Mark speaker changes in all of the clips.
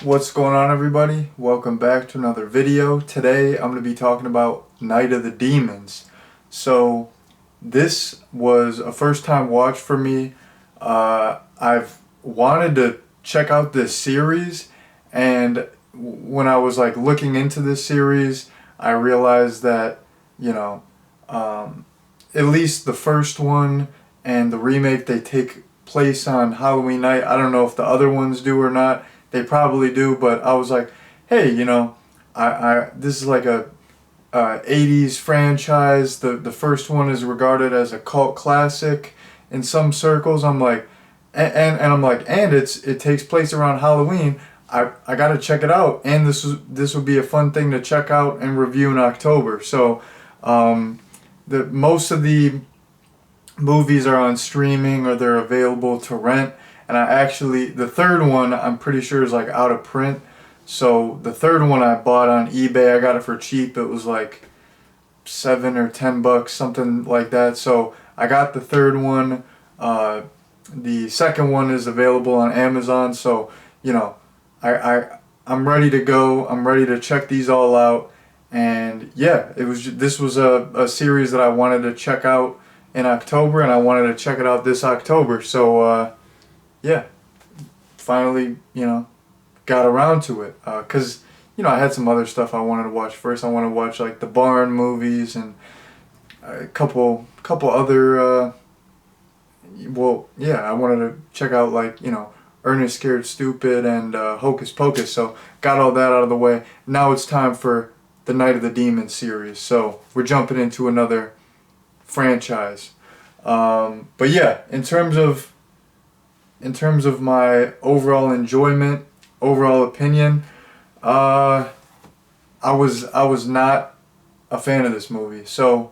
Speaker 1: What's going on, everybody? Welcome back to another video. Today I'm going to be talking about Night of the Demons. So this was a first time watch for me. I've wanted to check out this series, and when I was like looking into this series, I realized that, at least the first one and the remake, they take place on Halloween night. I don't know if the other ones do or not. They probably do, but I was like, hey, this is like a 80s franchise. The first one is regarded as a cult classic in some circles. I'm like, and I'm like, and it takes place around Halloween. I gotta check it out, and this would be a fun thing to check out and review in October. So, most of the movies are on streaming or they're available to rent. And the third one I'm pretty sure is like out of print. So the third one I bought on eBay. I got it for cheap. It was like $7 or $10, something like that. So I got the third one. The second one is available on Amazon. So I'm ready to go. I'm ready to check these all out. And yeah, this was a series that I wanted to check out in October, and I wanted to check it out this October. So yeah, finally, got around to it. Because, I had some other stuff I wanted to watch first. I want to watch, like, the Barn movies and a couple other, I wanted to check out, like, Ernest Scared Stupid and Hocus Pocus. So, got all that out of the way. Now it's time for the Night of the Demons series. So, we're jumping into another franchise. But yeah, in terms of my overall enjoyment, overall opinion, I was not a fan of this movie. So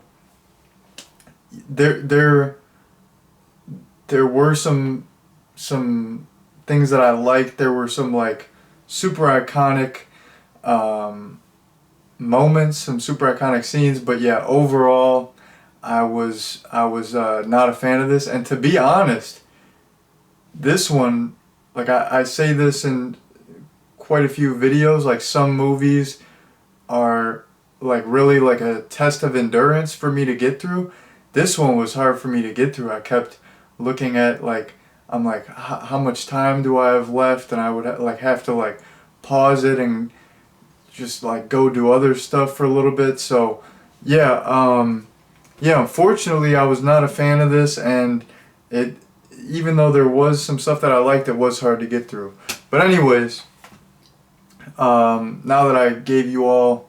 Speaker 1: there were some things that I liked. There were some like super iconic moments, some super iconic scenes. But yeah, overall, I was not a fan of this. And to be honest, this one, like I say this in quite a few videos, like some movies are like really like a test of endurance for me to get through. This one was hard for me to get through. I kept looking at I'm like, how much time do I have left? And I would have to pause it and just like go do other stuff for a little bit. So yeah, unfortunately I was not a fan of this, and even though there was some stuff that I liked, it was hard to get through. But anyways, now that I gave you all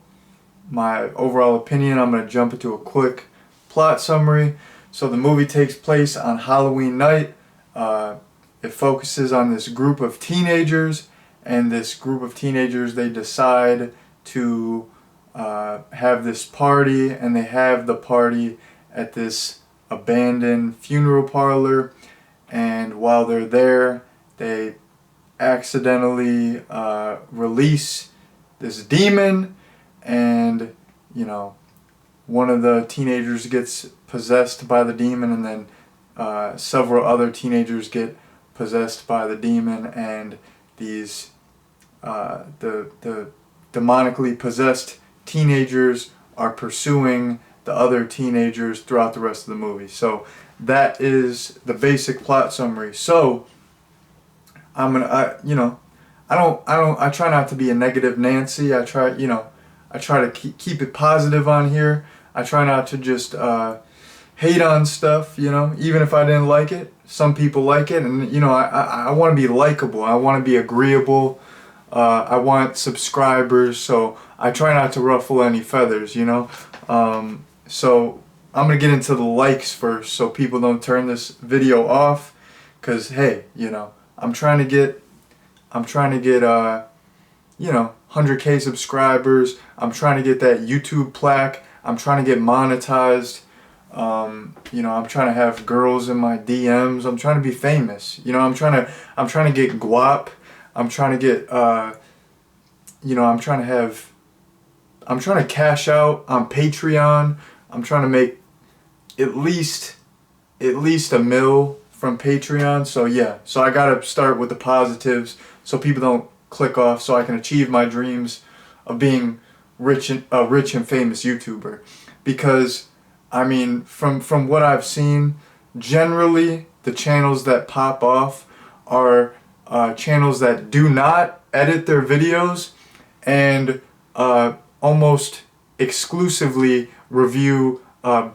Speaker 1: my overall opinion, I'm going to jump into a quick plot summary. So the movie takes place on Halloween night. It focuses on this group of teenagers, and this group of teenagers, they decide to have this party, and they have the party at this abandoned funeral parlor. And while they're there, they accidentally release this demon, and one of the teenagers gets possessed by the demon, and then several other teenagers get possessed by the demon, and these the demonically possessed teenagers are pursuing the other teenagers throughout the rest of the movie. So that is the basic plot summary. So I try not to be a negative Nancy. I try to keep it positive on here. I try not to just hate on stuff, even if I didn't like it. Some people like it, and I want to be likable. I want to be agreeable. I want subscribers, so I try not to ruffle any feathers, So I'm going to get into the likes first so people don't turn this video off, because hey, I'm trying to get 100K subscribers. I'm trying to get that YouTube plaque. I'm trying to get monetized. I'm trying to have girls in my DMs. I'm trying to be famous. I'm trying to get guap. I'm trying to get I'm trying to cash out on Patreon. I'm trying to make at least $1 million from Patreon. So yeah, so I gotta start with the positives so people don't click off so I can achieve my dreams of being a rich and famous YouTuber. Because I mean, from what I've seen, generally the channels that pop off are channels that do not edit their videos and almost exclusively review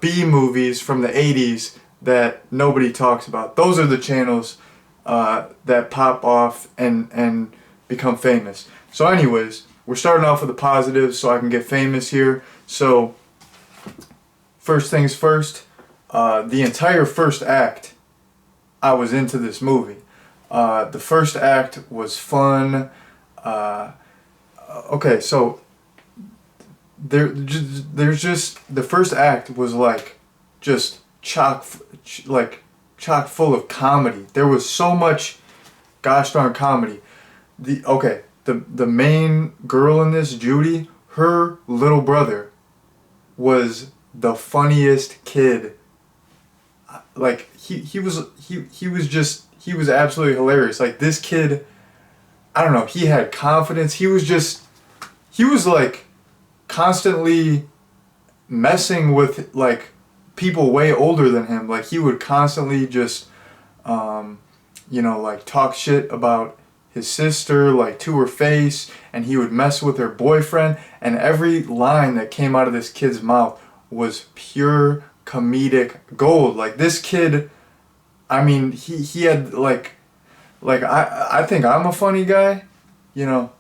Speaker 1: B movies from the 80s that nobody talks about. Those are the channels that pop off and become famous. So anyways, we're starting off with the positives so I can get famous here. So first things first, the entire first act, I was into this movie. The first act was fun. Okay, so there's just the first act was like just chock full of comedy. There was so much gosh darn comedy. The main girl in this, Judy, her little brother was the funniest kid. Like he was absolutely hilarious. Like this kid, I don't know, he had confidence. He was like constantly messing with like people way older than him. Like he would constantly just like talk shit about his sister, like to her face, and he would mess with her boyfriend, and every line that came out of this kid's mouth was pure comedic gold. Like this kid, I mean, he had like I think I'm a funny guy, you know,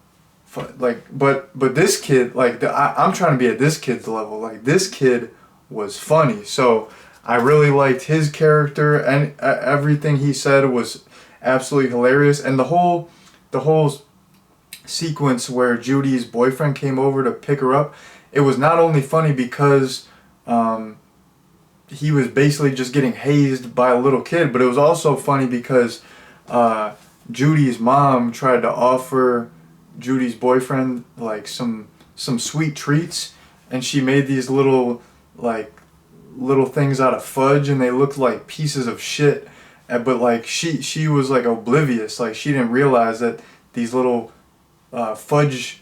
Speaker 1: but this kid, like I'm trying to be at this kid's level. Like this kid was funny, so I really liked his character, and everything he said was absolutely hilarious. And the whole sequence where Judys boyfriend came over to pick her up, it was not only funny because he was basically just getting hazed by a little kid, but it was also funny because Judy's mom tried to offer Judys boyfriend like some sweet treats, and she made these little things out of fudge, and they looked like pieces of shit. But like she was like oblivious, like she didn't realize that these little fudge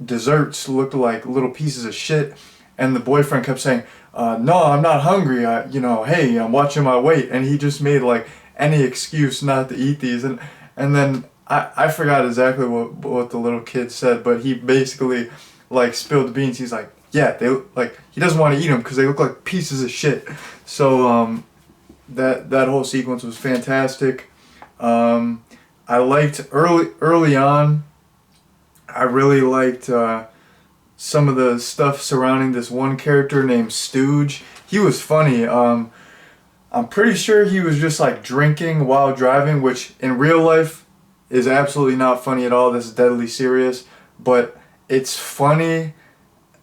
Speaker 1: desserts looked like little pieces of shit. And the boyfriend kept saying, no, I'm not hungry, hey, I'm watching my weight. And he just made like any excuse not to eat these. And then I forgot exactly what the little kid said, but he basically like spilled the beans. He's like, yeah, he doesn't want to eat them because they look like pieces of shit. So that whole sequence was fantastic. I liked early on, I really liked some of the stuff surrounding this one character named Stooge. He was funny. I'm pretty sure he was just like drinking while driving, which in real life is absolutely not funny at all. This is deadly serious. But it's funny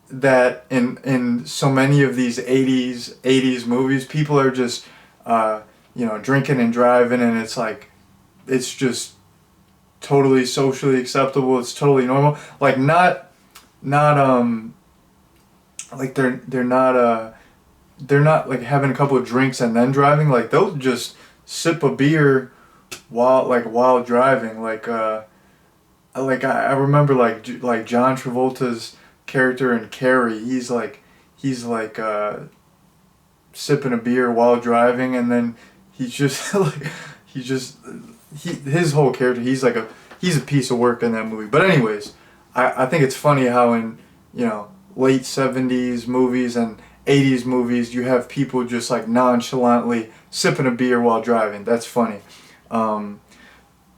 Speaker 1: that in so many of these 80s movies, people are just drinking and driving, and it's just totally socially acceptable. It's totally normal. Like not like they're not like having a couple of drinks and then driving. Like they'll just sip a beer while driving. I remember like John Travolta's character in Carrie. He's sipping a beer while driving, and then his whole character, he's a piece of work in that movie. But anyways, I think it's funny how in late 70s movies and 80s movies you have people just like nonchalantly sipping a beer while driving. That's funny.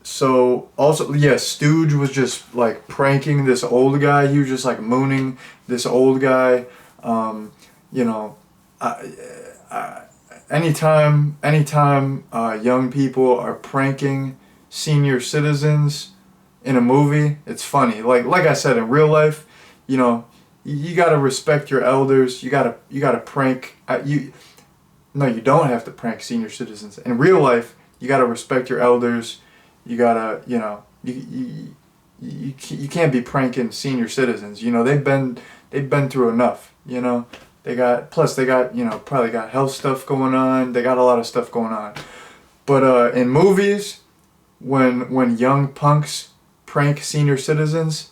Speaker 1: So also, yeah, Stooge was just like pranking this old guy. He was just like mooning this old guy. Anytime young people are pranking senior citizens in a movie, it's funny. Like I said, in real life, you gotta respect your elders. You gotta prank. No, you don't have to prank senior citizens. In real life, you gotta respect your elders. You gotta, you can't be pranking senior citizens. They've been through enough. They got probably got health stuff going on. They got a lot of stuff going on. But in movies, when young punks prank senior citizens,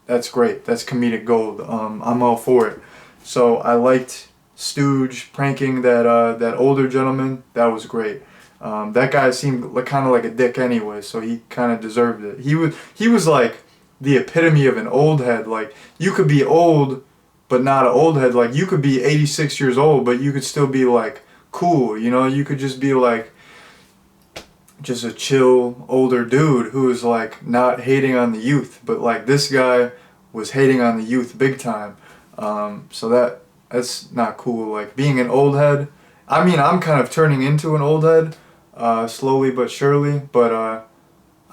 Speaker 1: that's great. That's comedic gold. I'm all for it. So I liked Stooge pranking that older gentleman. That was great. That guy seemed like, kind of like a dick anyway, so he kind of deserved it. He was like the epitome of an old head. Like, you could be old, but not an old head. Like, you could be 86 years old, but you could still be like cool. You know, you could just be like just a chill older dude who is like not hating on the youth. But like this guy was hating on the youth big time. So that's not cool. Like, being an old head. I mean, I'm kind of turning into an old head, slowly but surely. But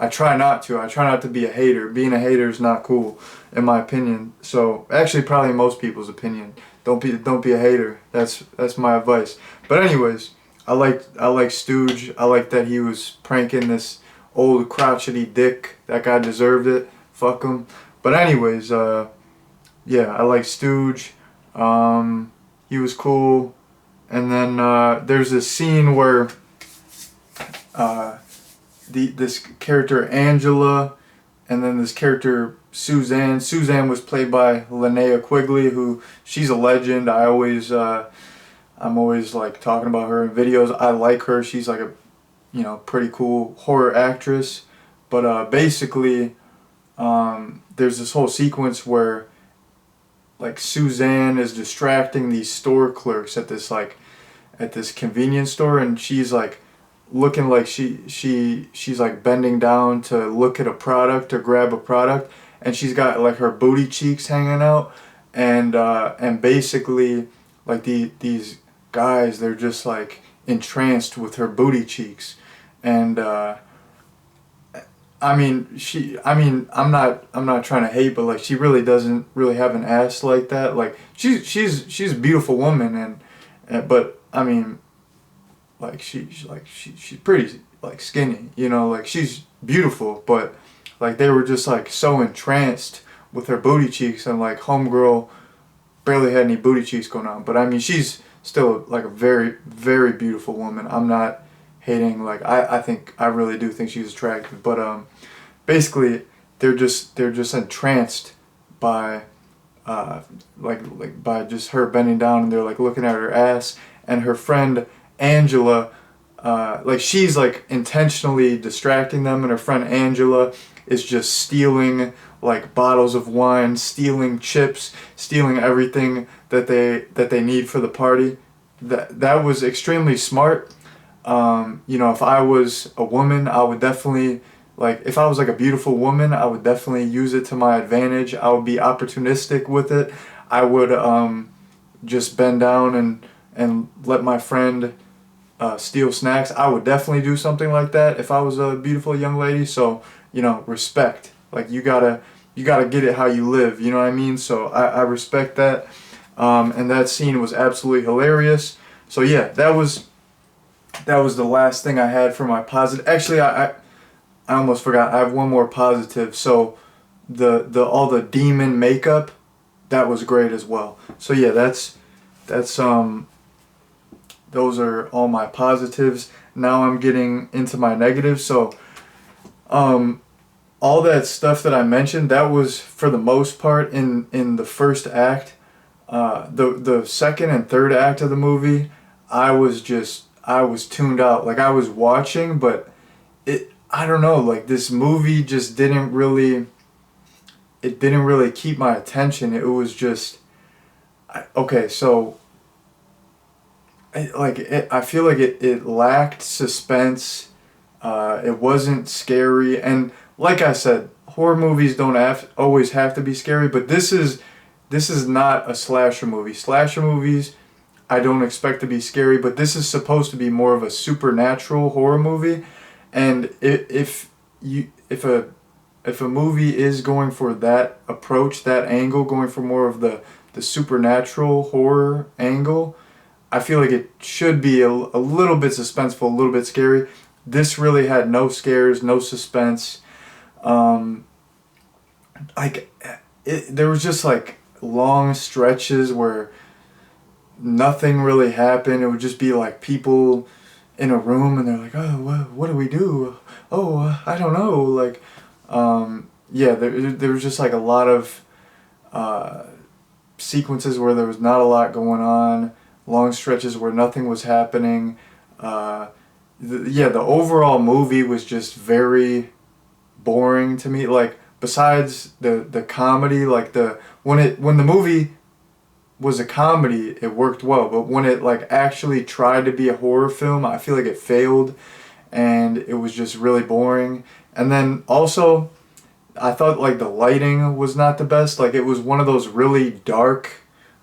Speaker 1: I try not to. I try not to be a hater. Being a hater is not cool, in my opinion. So actually, probably most people's opinion. Don't be a hater. That's my advice. But anyways, I like Stooge. I like that he was pranking this old crotchety dick. That guy deserved it. Fuck him. But anyways, yeah, I like Stooge. He was cool. And then there's this scene where this character Angela, and then this character Suzanne. Suzanne was played by Linnea Quigley, who she's a legend. I'm always like talking about her in videos. I like her. She's like a pretty cool horror actress. But basically, there's this whole sequence where like Suzanne is distracting these store clerks at this convenience store, and she's like looking like she's like bending down to look at a product or grab a product, and she's got like her booty cheeks hanging out, and basically like these guys, they're just like entranced with her booty cheeks. And I mean, I'm not trying to hate, but like she really doesn't really have an ass like that. Like she's a beautiful woman, and but I mean, like she's pretty like skinny, like she's beautiful, but like they were just like so entranced with her booty cheeks, and like homegirl barely had any booty cheeks going on. But I mean, she's still like a very, very beautiful woman. I'm not hating. Like I really do think she's attractive, but basically they're just entranced by by just her bending down, and they're like looking at her ass, and her friend Angela, like she's like intentionally distracting them, and her friend Angela is just stealing like bottles of wine, stealing chips, stealing everything that they need for the party. That was extremely smart. If I was a woman, I would definitely, like, if I was like a beautiful woman, I would definitely use it to my advantage. I would be opportunistic with it. I would just bend down and let my friend steal snacks. I would definitely do something like that if I was a beautiful young lady. So, respect. Like, you gotta get it how you live, you know what I mean? So I respect that. And that scene was absolutely hilarious. So yeah, that was the last thing I had for my positive. Actually, I almost forgot. I have one more positive. So all the demon makeup, that was great as well. So yeah, that's those are all my positives. Now I'm getting into my negatives. So all that stuff that I mentioned, that was for the most part in the first act. The second and third act of the movie, I was tuned out. Like, I was watching, but I don't know, like, this movie just didn't really keep my attention. It was just, okay, so I feel like it lacked suspense. It wasn't scary, and like I said, horror movies don't always have to be scary, but this is not a slasher movie. Slasher movies, I don't expect to be scary, but this is supposed to be more of a supernatural horror movie. And if a movie is going for that approach, that angle, going for more of the supernatural horror angle, I feel like it should be a little bit suspenseful, a little bit scary. This really had no scares, no suspense. There was just like long stretches where nothing really happened. It would just be like people in a room, and they're like, oh, what do we do? Oh, I don't know. Like, yeah, there was just like a lot of uh, sequences where there was not a lot going on, long stretches where nothing was happening. The overall movie was just very boring to me. Like besides the comedy, like when the movie was a comedy, it worked well. But when it like actually tried to be a horror film, I feel like it failed, and it was just really boring. And then also, I thought like the lighting was not the best. Like it was one of those really dark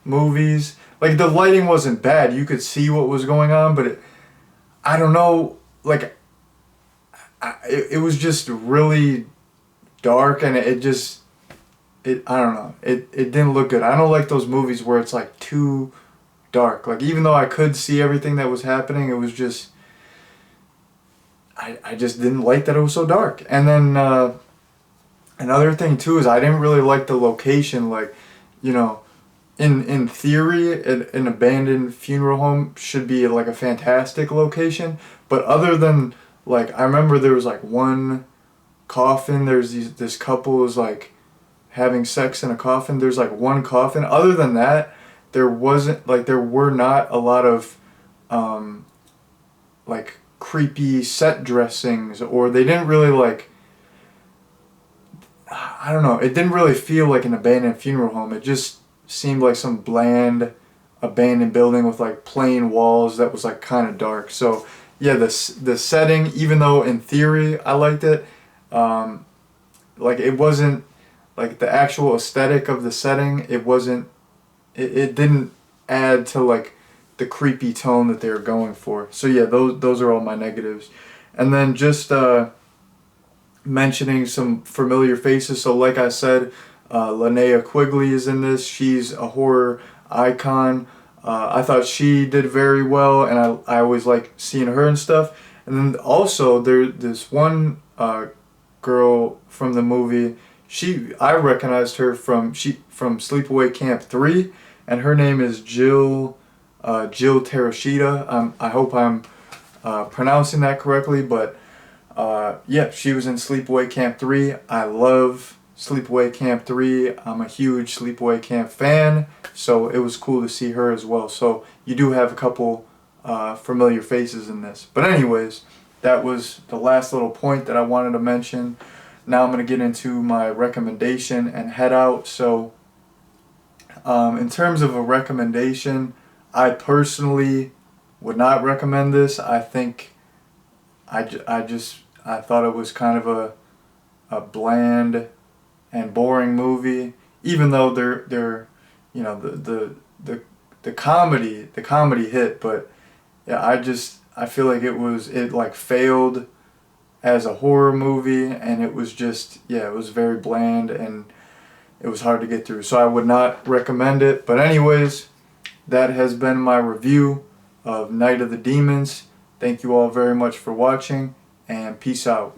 Speaker 1: movies. Like the lighting wasn't bad. You could see what was going on, but I don't know. Like it was just really dark, and it just I don't know. It didn't look good. I don't like those movies where it's like too dark. Like even though I could see everything that was happening, it was just I just didn't like that it was so dark. And then another thing too is I didn't really like the location. Like, you know, in theory, an abandoned funeral home should be like a fantastic location. But other than like, I remember there was like one coffin. This couple was like having sex in a coffin. There's like one coffin. Other than that, there were not a lot of like creepy set dressings, or they didn't really like, I don't know, it didn't really feel like an abandoned funeral home. It just seemed like some bland abandoned building with like plain walls that was like kind of dark. So yeah, the setting, even though in theory I liked it, like it wasn't like the actual aesthetic of the setting. It didn't add to like the creepy tone that they were going for. So yeah, those are all my negatives. And then just mentioning some familiar faces. So like I said, Linnea Quigley is in this. She's a horror icon. I thought she did very well, and I always like seeing her and stuff. And then also there's this one girl from the movie. I recognized her from Sleepaway Camp 3, and her name is Jill Terashita. I hope I'm pronouncing that correctly, but yeah, she was in Sleepaway Camp 3. I love Sleepaway Camp 3. I'm a huge Sleepaway Camp fan, so it was cool to see her as well. So you do have a couple familiar faces in this. But anyways, that was the last little point that I wanted to mention. Now I'm going to get into my recommendation and head out. So in terms of a recommendation, I personally would not recommend this. I think I thought it was kind of a bland and boring movie. Even though they're you know the comedy hit, but yeah, I feel like it like failed as a horror movie, and it was just, yeah, it was very bland and it was hard to get through. So I would not recommend it. But anyways, that has been my review of Night of the Demons. Thank you all very much for watching, and peace out.